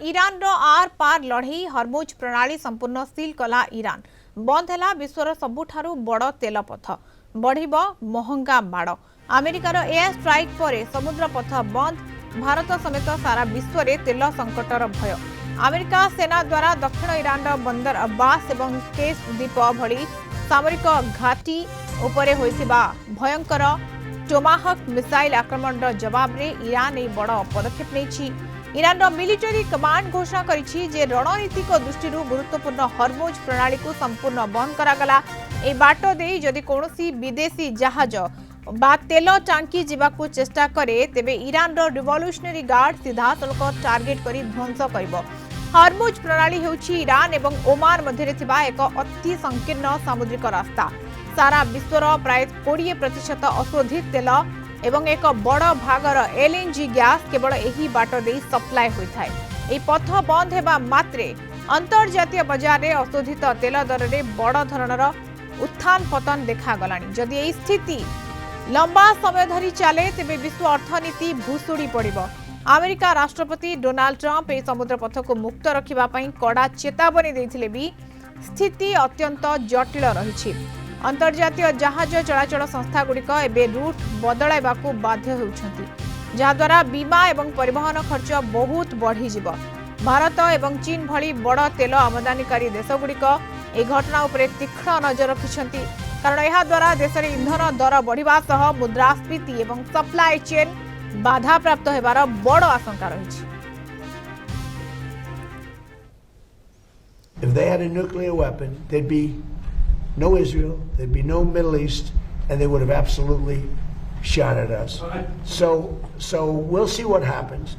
Iran row are पार लड़ई हरमुज प्रणाली संपूर्ण सील कला ईरान बंद है विश्वर सबुठारु बड़ तेल पथ बढ़िब महंगा माड़ अमेरिकार एयर स्ट्राइक पर समुद्र पथ बंद भारत समेत सारा विश्व में तेल संकटर भय अमेरिका सेना द्वारा दक्षिण ईरान बंदर अब्बास एवं केस द्वीप भली सामरिक घाटी उपरे होइथिबा भयंकर टोमाहक मिसाइल आक्रमण जवाब रे ईरान ए बड़ पदक्षेप नेछि। ईरान मिलिटरी कमांड घोषणा करिछि जे रणनीतिक दृष्टि गुरुत्वपूर्ण हरमुज प्रणाली को संपूर्ण बंद करागला। ए बाट दे जदि कोनोसी विदेशी जहाज बा तेल टांकी जीवाकू चेष्टा करे तेबे ईरान रिवोल्यूशनरी गार्ड सीधा सड़क टार्गेट करी ध्वंस करिवो। हरमुज प्रणाली हेउछि ईरान एवं ओमान मध्यरे थिबा एक अति संकीर्ण सामुद्रिक रास्ता। सारा विश्वर प्राय 20% अशोधित तेल एवं एक बड़ भागर एलएनजी गैस केवल यही बाट दे सप्लाई होइथाय। ए पथ बंद हेबा मात्रे अंतर्जातीय बाजार रे अशोधित तेल दर रे बड़ धरणर उत्थान पतन देखा गलानी। जदि ए स्थिति लंबा समय धरी चले तेबे विश्व अर्थनीति भूसुड़ी पड़िबो। अमेरिका राष्ट्रपति डोनाल्ड ट्रंप ए समुद्र पथ को मुक्त रखिबा पई कड़ा चेतावनी देथिले भी स्थिति अत्यंत जटिल रहिछि। अंतर्जातीय जहाज चलाचल संस्था गुड़िक एबे रूट बदलाइबाकू बाध्य होउछंती जहाद्वारा बीमा एवं परिवहन खर्च बहुत बढ़ी जिवो। भारत एवं चीन भली बड़ तेल आमदानीकारी देशगुड़िक ए घटना उपरे तीक्ष्ण नजर रखिछंती कारण एहा द्वारा देश रे इंधन दर बढ़िबा सह मुद्रास्फीति एवं सप्लाई चेन बाधा प्राप्त हेबार बड़ आशंका रहिछि। If they had a nuclear weapon, there'd be no Israel, there'd be no Middle East, and they would have absolutely shot at us. So we'll see what happens.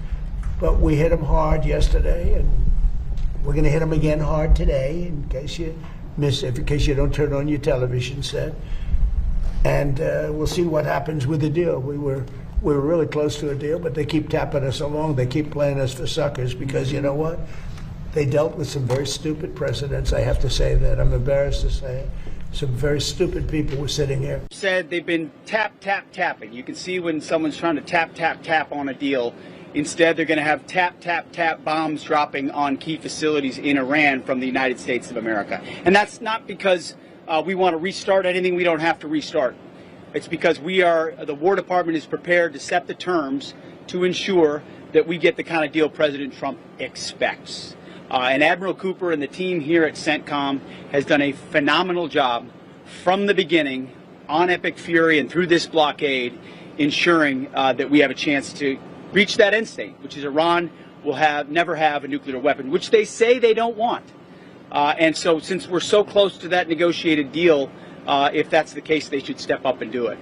But we hit them hard yesterday, and we're going to hit them again hard today, in case you miss, in case you don't turn on your television set. And we'll see what happens with the deal. We were really close to a deal, but they keep tapping us along. They keep playing us for suckers because you know what? They dealt with some very stupid precedents. I have to say that. I'm embarrassed to say it. Some very stupid people were sitting here. Said they've been tapping. You can see when someone's trying to tap on a deal. Instead, they're going to have tap bombs dropping on key facilities in Iran from the United States of America. And that's not because we want to restart anything we don't have to restart. It's because the War Department is prepared to set the terms to ensure that we get the kind of deal President Trump expects. And Admiral Cooper and the team here at CENTCOM has done a phenomenal job from the beginning on Epic Fury and through this blockade, ensuring that we have a chance to reach that end state, which is Iran will never have a nuclear weapon, which they say they don't want. And so since we're so close to that negotiated deal, if that's the case, they should step up and do it.